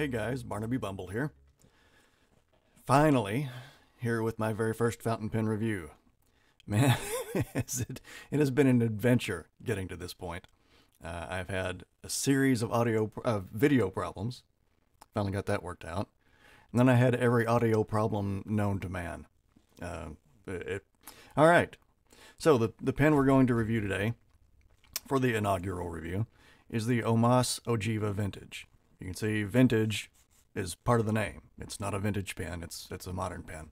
Hey guys, Barnaby Bumble here. Finally, here with my very first fountain pen review. Man, it has been an adventure getting to this point. I've had a series of video problems. Finally got that worked out. And then I had every audio problem known to man. All right. So the pen we're going to review today, for the inaugural review, is the OMAS Ogiva Vintage. You can see vintage is part of the name. It's not a vintage pen. It's a modern pen.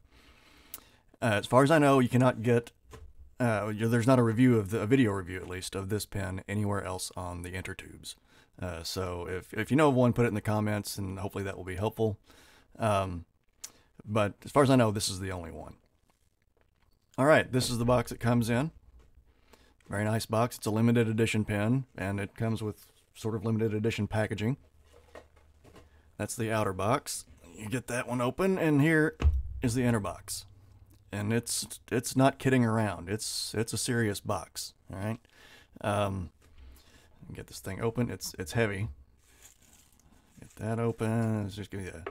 As far as I know, you cannot get there's not a video review at least, of this pen anywhere else on the intertubes. So if you know of one, put it in the comments, and hopefully that will be helpful. But as far as I know, this is the only one. All right, this is the box it comes in. Very nice box. It's a limited edition pen, and it comes with sort of limited edition packaging. That's the outer box. You get that one open, and here is the inner box. And it's not kidding around. It's a serious box. All right. Get this thing open. It's heavy. Get that open. Let's just give you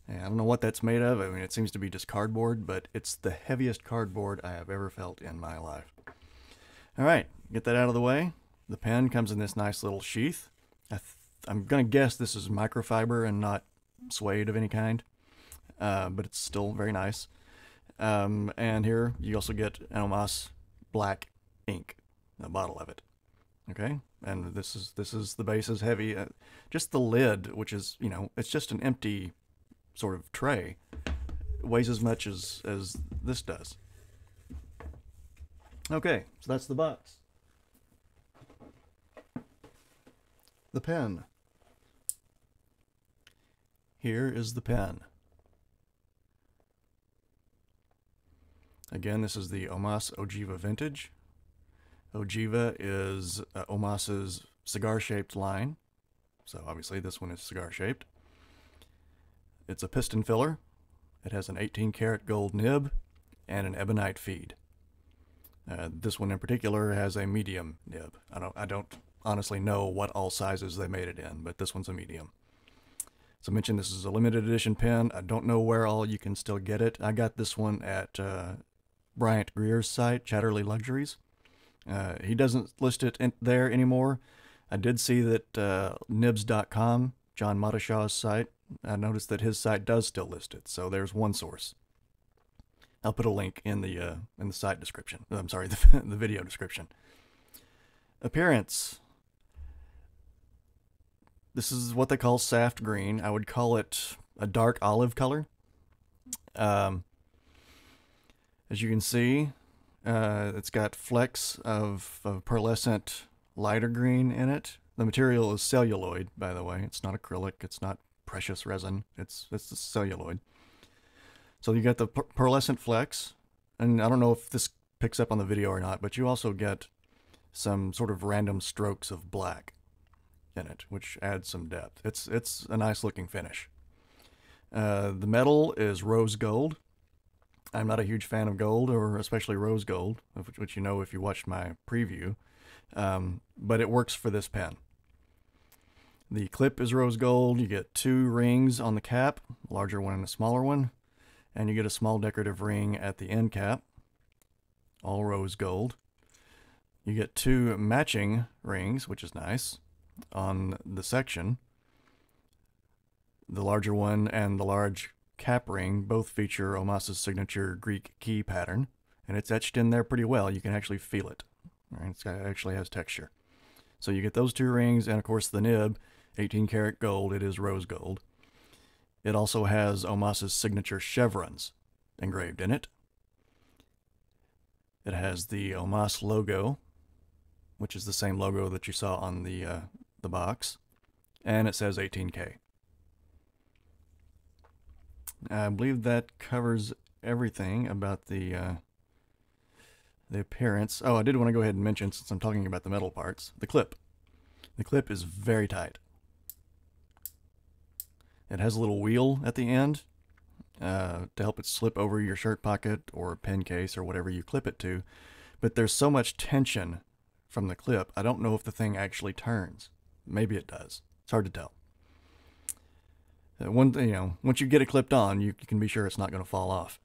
I don't know what that's made of. I mean, it seems to be just cardboard, but it's the heaviest cardboard I have ever felt in my life. All right, get that out of the way. The pen comes in this nice little sheath. I'm going to guess this is microfiber and not suede of any kind, but it's still very nice. And here you also get an OMAS black ink, a bottle of it. Okay, and this is the base is heavy. Just the lid, which is, it's just an empty sort of tray, weighs as much as this does. Okay, so that's the box. The pen. Here is the pen. Again, this is the OMAS Ogiva Vintage. Ogiva is OMAS's cigar-shaped line, so obviously this one is cigar-shaped. It's a piston filler. It has an 18-karat gold nib and an ebonite feed. This one in particular has a medium nib. I don't honestly know what all sizes they made it in, but this one's a medium. So I mentioned this is a limited edition pen. I don't know where all you can still get it. I got this one at Bryant Greer's site, Chatterley Luxuries. He doesn't list it there anymore. I did see that nibs.com, John Matashaw's site, I noticed that his site does still list it. So there's one source. I'll put a link in the site description. I'm sorry, the video description. Appearance. This is what they call Saft green. I would call it a dark olive color. As you can see, it's got flecks of pearlescent lighter green in it. The material is celluloid, by the way. It's not acrylic. It's not precious resin. It's celluloid. So you get the pearlescent flecks, and I don't know if this picks up on the video or not, but you also get some sort of random strokes of black in it, which adds some depth. It's a nice looking finish. The metal is rose gold. I'm not a huge fan of gold, or especially rose gold, which you know if you watched my preview, but it works for this pen. The clip is rose gold. You get 2 rings on the cap, a larger one and a smaller one, and you get a small decorative ring at the end cap, all rose gold. You get 2 matching rings, which is nice, on the section. The larger one and the large cap ring both feature OMAS's signature Greek key pattern, and it's etched in there pretty well. You can actually feel it. Right? It actually has texture. So you get those 2 rings, and of course the nib, 18-karat gold. It is rose gold. It also has OMAS's signature chevrons engraved in it. It has the OMAS logo, which is the same logo that you saw on the box, and it says 18K. I believe that covers everything about the appearance. Oh, I did want to go ahead and mention, since I'm talking about the metal parts, the clip. The clip is very tight. It has a little wheel at the end to help it slip over your shirt pocket or pen case or whatever you clip it to, but there's so much tension from the clip, I don't know if the thing actually turns. Maybe it does. It's hard to tell. Once you get it clipped on, you can be sure it's not going to fall off.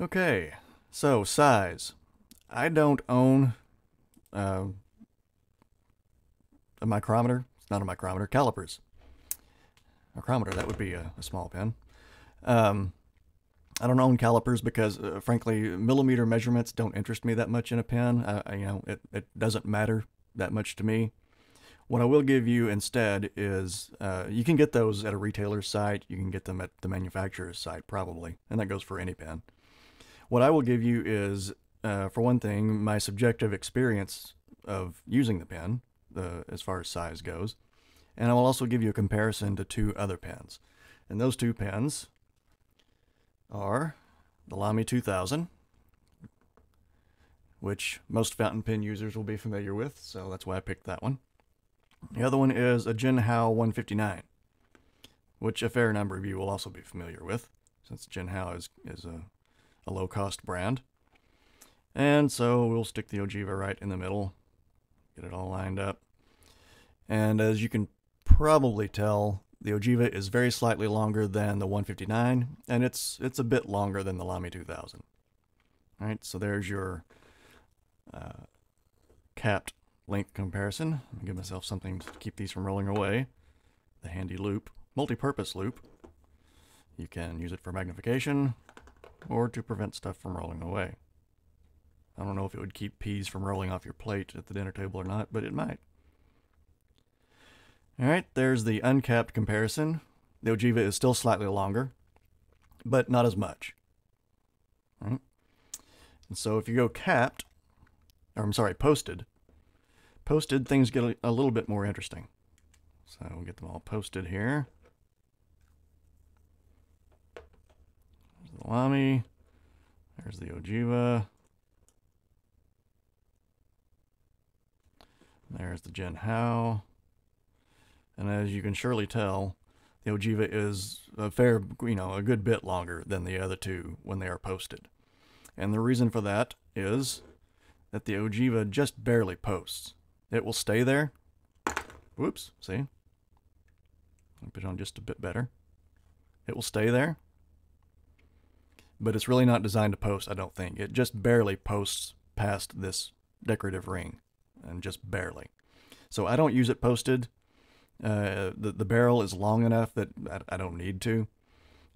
Okay, so size. I don't own a micrometer. It's not a micrometer. Calipers. Micrometer, that would be a small pen. I don't own calipers because, frankly, millimeter measurements don't interest me that much in a pen. It doesn't matter that much to me. What I will give you instead is, you can get those at a retailer's site. You can get them at the manufacturer's site, probably, and that goes for any pen. What I will give you is, for one thing, my subjective experience of using the pen, as far as size goes, and I will also give you a comparison to 2 other pens. And those 2 pens are the Lamy 2000, which most fountain pen users will be familiar with, so that's why I picked that one. The other one is a Jinhao 159, which a fair number of you will also be familiar with, since Jinhao is a low-cost brand. And so we'll stick the Ogiva right in the middle, get it all lined up. And as you can probably tell, the Ogiva is very slightly longer than the 159, and it's a bit longer than the Lamy 2000. All right, so there's your capped length comparison. Let me give myself something to keep these from rolling away. The handy loop, multi-purpose loop. You can use it for magnification or to prevent stuff from rolling away. I don't know if it would keep peas from rolling off your plate at the dinner table or not, but it might. All right, there's the uncapped comparison. The Ogiva is still slightly longer, but not as much. All right. And so if you go capped, or I'm sorry, posted, things get a little bit more interesting. So we'll get them all posted here. There's the Lamy. There's the Ogiva. There's the Jinhao. And as you can surely tell, the Ogiva is a good bit longer than the other 2 when they are posted. And the reason for that is that the Ogiva just barely posts. It will stay there. Whoops, see? I'll put it on just a bit better. It will stay there. But it's really not designed to post, I don't think. It just barely posts past this decorative ring. And just barely. So I don't use it posted. The barrel is long enough that I don't need to.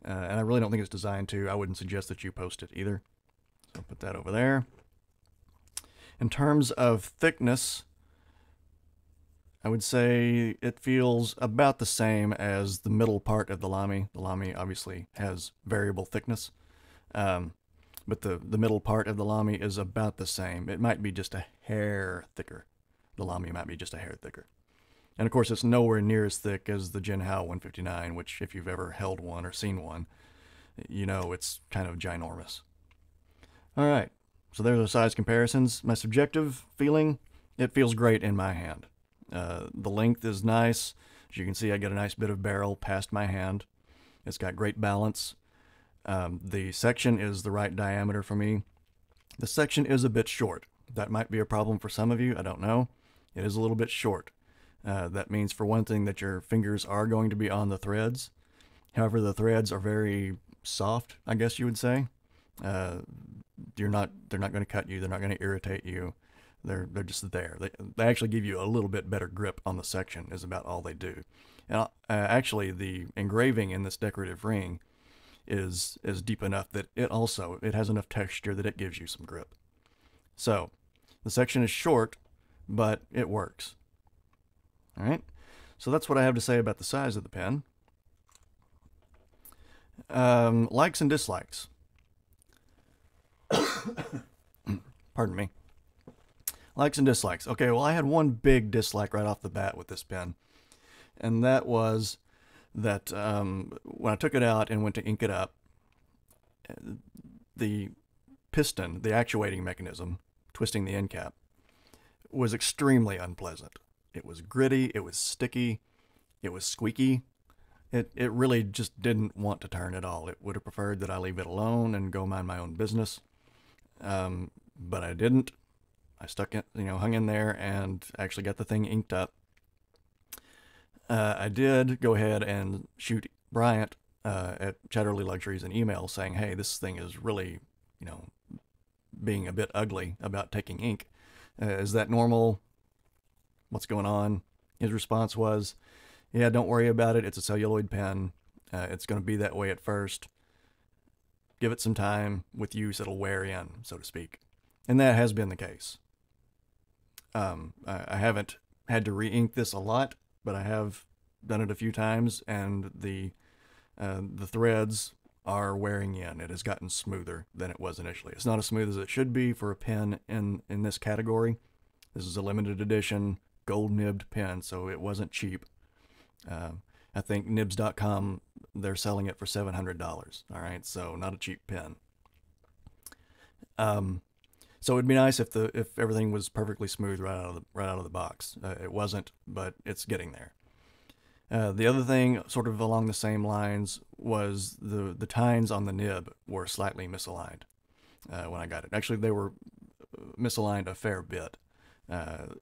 And I really don't think it's designed to. I wouldn't suggest that you post it either. So I'll put that over there. In terms of thickness, I would say it feels about the same as the middle part of the Lamy. The Lamy obviously has variable thickness. But the middle part of the Lamy is about the same. It might be just a hair thicker. The Lamy might be just a hair thicker. And of course, it's nowhere near as thick as the Jinhao 159, which if you've ever held one or seen one, you know it's kind of ginormous. All right, so there's the size comparisons. My subjective feeling, it feels great in my hand. The length is nice. As you can see, I get a nice bit of barrel past my hand. It's got great balance. The section is the right diameter for me. The section is a bit short. That might be a problem for some of you. I don't know. It is a little bit short. That means, for one thing, that your fingers are going to be on the threads. However, the threads are very soft, I guess you would say. They're not going to cut you. They're not going to irritate you. They're just there. They actually give you a little bit better grip on the section is about all they do. And actually, the engraving in this decorative ring is deep enough that it has enough texture that it gives you some grip. So the section is short, but it works. All right, so that's what I have to say about the size of the pen. Likes and dislikes. Pardon me. Likes and dislikes. Okay, well, I had one big dislike right off the bat with this pen, and that was that when I took it out and went to ink it up, the piston, the actuating mechanism, twisting the end cap, was extremely unpleasant. It was gritty, it was sticky, it was squeaky. It really just didn't want to turn at all. It would have preferred that I leave it alone and go mind my own business. But I didn't. I stuck it, hung in there and actually got the thing inked up. I did go ahead and shoot Bryant at Chatterley Luxuries an email saying, hey, this thing is really, being a bit ugly about taking ink. Is that normal? What's going on? His response was, yeah, don't worry about it. It's a celluloid pen. It's going to be that way at first. Give it some time. With use, it'll wear in, so to speak. And that has been the case. I haven't had to re-ink this a lot, but I have done it a few times, and the threads are wearing in. It has gotten smoother than it was initially. It's not as smooth as it should be for a pen in this category. This is a limited edition gold nibbed pen, so it wasn't cheap. I think nibs.com, they're selling it for $700. All right, so not a cheap pen. So it'd be nice if everything was perfectly smooth right out of the box. It wasn't, but it's getting there. The other thing, sort of along the same lines, was the tines on the nib were slightly misaligned when I got it. Actually, they were misaligned a fair bit.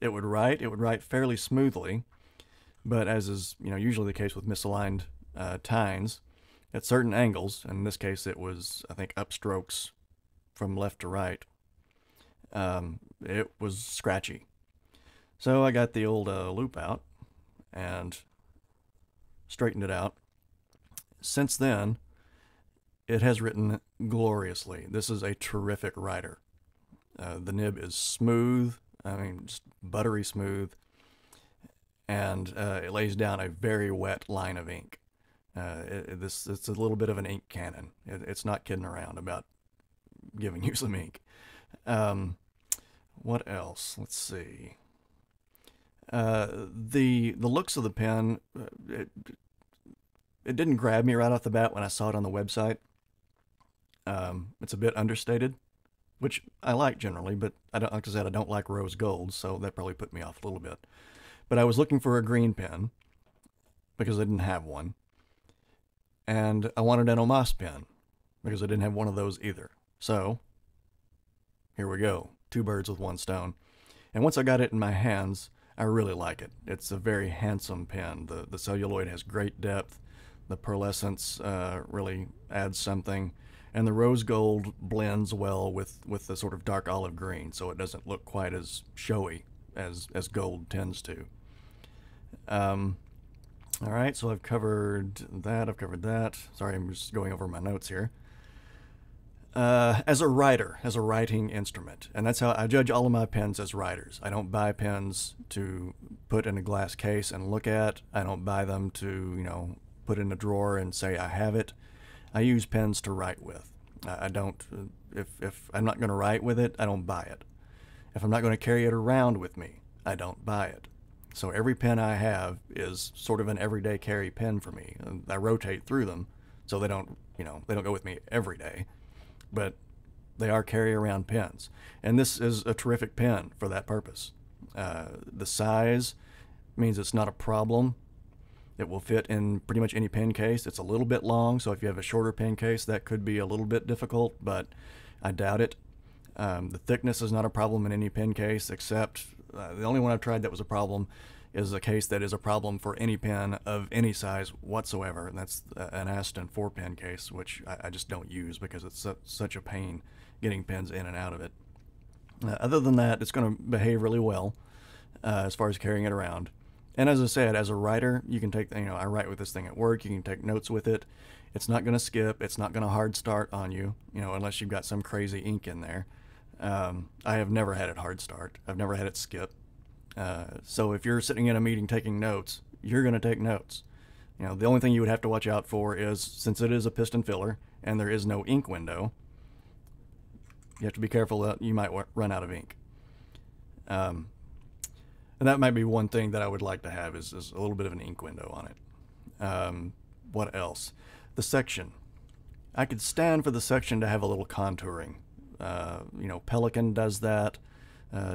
It would write fairly smoothly, but as is usually the case with misaligned tines, at certain angles, and in this case it was, I think, upstrokes from left to right, it was scratchy. So I got the old loop out and straightened it out. Since then, it has written gloriously. This is a terrific writer. The nib is smooth, just buttery smooth, and it lays down a very wet line of ink. It's a little bit of an ink cannon. It's not kidding around about giving you some ink. What else? Let's see. The looks of the pen, it didn't grab me right off the bat when I saw it on the website. It's a bit understated, which I like generally, but like I said, I don't like rose gold, so that probably put me off a little bit. But I was looking for a green pen because I didn't have one, and I wanted an OMAS pen because I didn't have one of those either. So here we go, two birds with one stone. And once I got it in my hands, I really like it. It's a very handsome pen. The celluloid has great depth. The pearlescence really adds something. And the rose gold blends well with the sort of dark olive green, so it doesn't look quite as showy as gold tends to. All right, so I've covered that. Sorry, I'm just going over my notes here. As a writer, as a writing instrument, and that's how I judge all of my pens, as writers. I don't buy pens to put in a glass case and look at. I don't buy them to, put in a drawer and say I have it. I use pens to write with. I don't, if I'm not going to write with it, I don't buy it. If I'm not going to carry it around with me, I don't buy it. So every pen I have is sort of an everyday carry pen for me. I rotate through them, so they don't go with me every day, but they are carry around pens. And this is a terrific pen for that purpose. The size means it's not a problem. It will fit in pretty much any pen case. It's a little bit long, so if you have a shorter pen case, that could be a little bit difficult, but I doubt it. The thickness is not a problem in any pen case, except the only one I've tried that was a problem is a case that is a problem for any pen of any size whatsoever, and that's an Aston 4-pen case, which I just don't use because it's such a pain getting pens in and out of it. Other than that, it's going to behave really well as far as carrying it around. And as I said, as a writer, you can take, I write with this thing at work, you can take notes with it. It's not going to skip, it's not going to hard start on you, unless you've got some crazy ink in there. I have never had it hard start. I've never had it skip. So if you're sitting in a meeting taking notes, you're going to take notes. The only thing you would have to watch out for is, since it is a piston filler and there is no ink window, you have to be careful that you might run out of ink. And that might be one thing that I would like to have is a little bit of an ink window on it. What else? The section. I could stand for the section to have a little contouring. Pelican does that.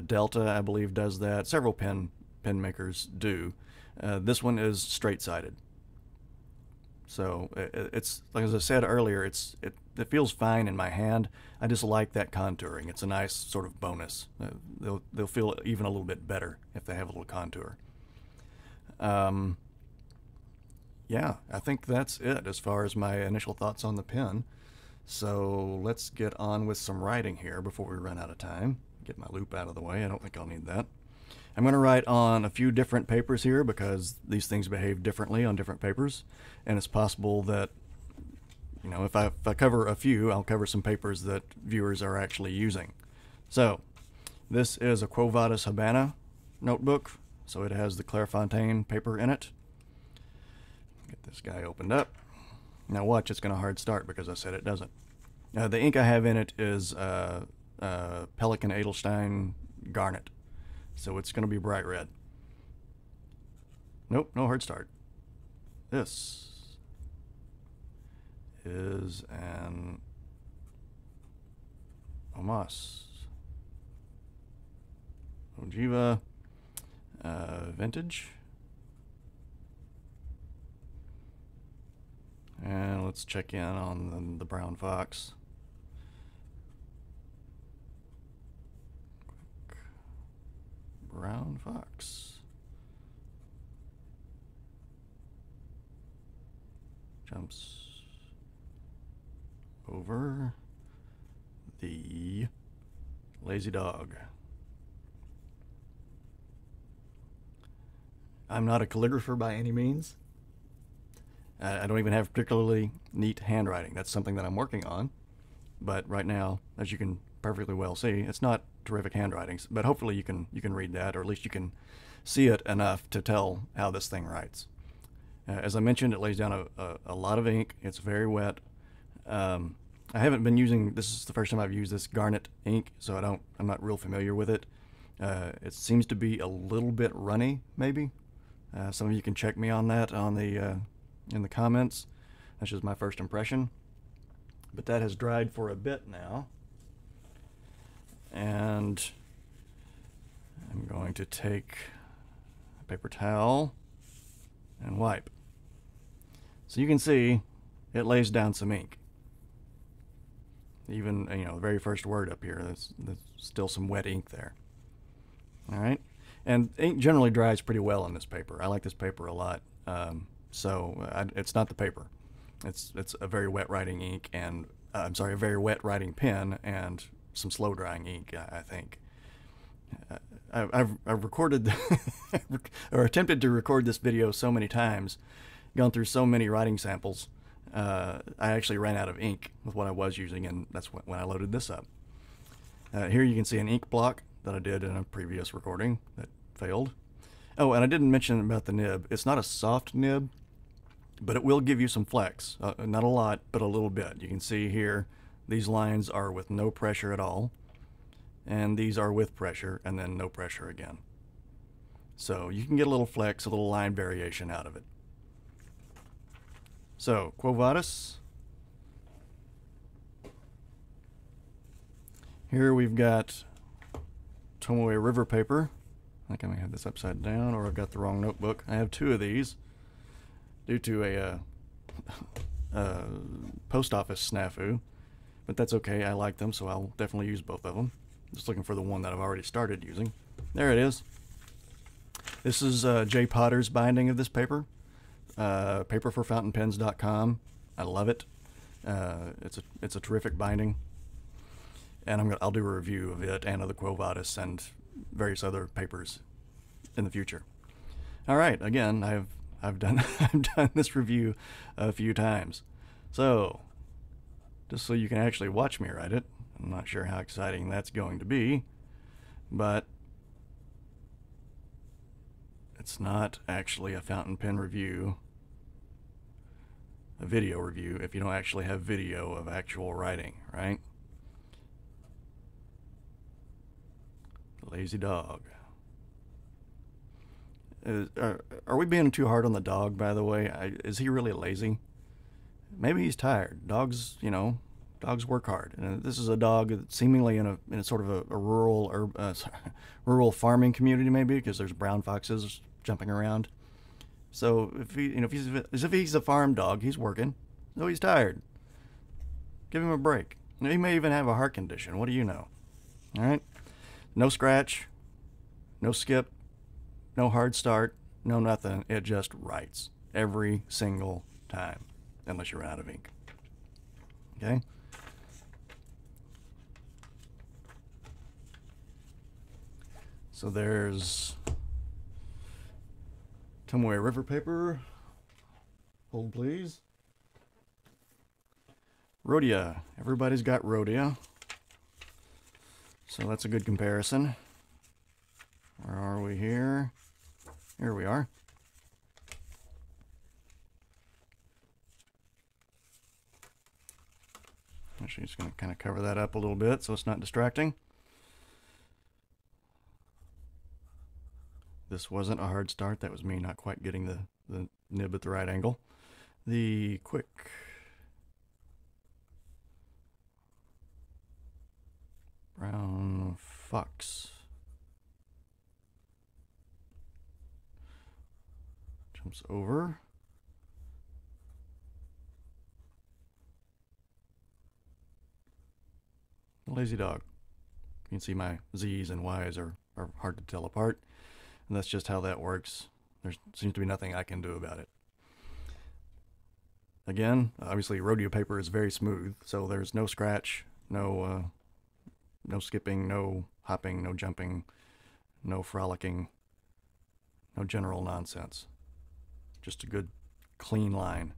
Delta, I believe, does that. Several pen makers do. This one is straight-sided. So it's, like as I said earlier, it feels fine in my hand. I just like that contouring. It's a nice sort of bonus. They'll feel even a little bit better if they have a little contour. yeah, I think that's it as far as my initial thoughts on the pen. So let's get on with some writing here before we run out of time. Get my loop out of the way. I don't think I'll need that. I'm going to write on a few different papers here because these things behave differently on different papers, and it's possible that, you know, if I cover a few, I'll cover some papers that viewers are actually using. So this is a Quo Vadis Habana notebook, so it has the Clairefontaine paper in it. Get this guy opened up. Now watch, it's going to hard start because I said it doesn't. The ink I have in it is Pelikan Edelstein Garnet, so it's going to be bright red. Nope, no hard start. This is an OMAS Ogiva vintage. And let's check in on the brown fox. Brown fox. Jumps over the lazy dog. I'm not a calligrapher by any means. I don't even have particularly neat handwriting. That's something that I'm working on. But right now, as you can perfectly well see, it's not terrific handwriting. But hopefully you can read that, or at least you can see it enough to tell how this thing writes. As I mentioned, it lays down a lot of ink. It's very wet. I haven't been using, this is the first time I've used this Garnet ink, so I'm not real familiar with it. It seems to be a little bit runny, maybe. Some of you can check me on that on the in the comments. That's just my first impression. But that has dried for a bit now. And I'm going to take a paper towel and wipe. So you can see it lays down some ink. Even, you know, the very first word up here, there's still some wet ink there. All right. And ink generally dries pretty well on this paper. I like this paper a lot. It's not the paper. It's a very wet writing ink, and I'm sorry, a very wet writing pen and some slow drying ink, I think. I've recorded or attempted to record this video so many times, gone through so many writing samples. I actually ran out of ink with what I was using, and that's when I loaded this up. Here you can see an ink block that I did in a previous recording that failed. Oh, and I didn't mention about the nib. It's not a soft nib, but it will give you some flex. Not a lot, but a little bit. You can see here, these lines are with no pressure at all, and these are with pressure, and then no pressure again. So you can get a little flex, a little line variation out of it. So, Quo Vadis. Here we've got Tomoe River paper. I think I may have this upside down, or I've got the wrong notebook. I have two of these due to a post office snafu, but that's okay. I like them, so I'll definitely use both of them. Just looking for the one that I've already started using. There it is. This is Jay Potter's binding of this paper. Paperforfountainpens.com. I love it. It's a terrific binding, and I'll do a review of it and of the Quo Vadis and various other papers in the future. All right, again, I've done this review a few times, so just so you can actually watch me write it. I'm not sure how exciting that's going to be, but it's not actually a fountain pen review, a video review, if you don't actually have video of actual writing, right? The lazy dog. Are we being too hard on the dog, by the way? Is he really lazy? Maybe he's tired. Dogs, you know, dogs work hard. And this is a dog that's seemingly in a sort of a rural farming community, maybe, because there's brown foxes jumping around. So if he's a farm dog, he's working. So he's tired. Give him a break. He may even have a heart condition. What do you know? All right. No scratch, no skip, no hard start, no nothing. It just writes. every single time, unless you're out of ink. Okay? So there's Tomoe River paper. Hold please. Rhodia. Everybody's got Rhodia. So that's a good comparison. Where are we here? Here we are. Actually, just going to kind of cover that up a little bit so it's not distracting. This wasn't a hard start. That was me not quite getting the nib at the right angle. The quick brown fox jumps over. Lazy dog. You can see my Z's and Y's are hard to tell apart. And that's just how that works. There seems to be nothing I can do about it. Again, obviously Rhodia paper is very smooth, so there's no scratch, no skipping, no hopping, no jumping, no frolicking, no general nonsense. Just a good clean line.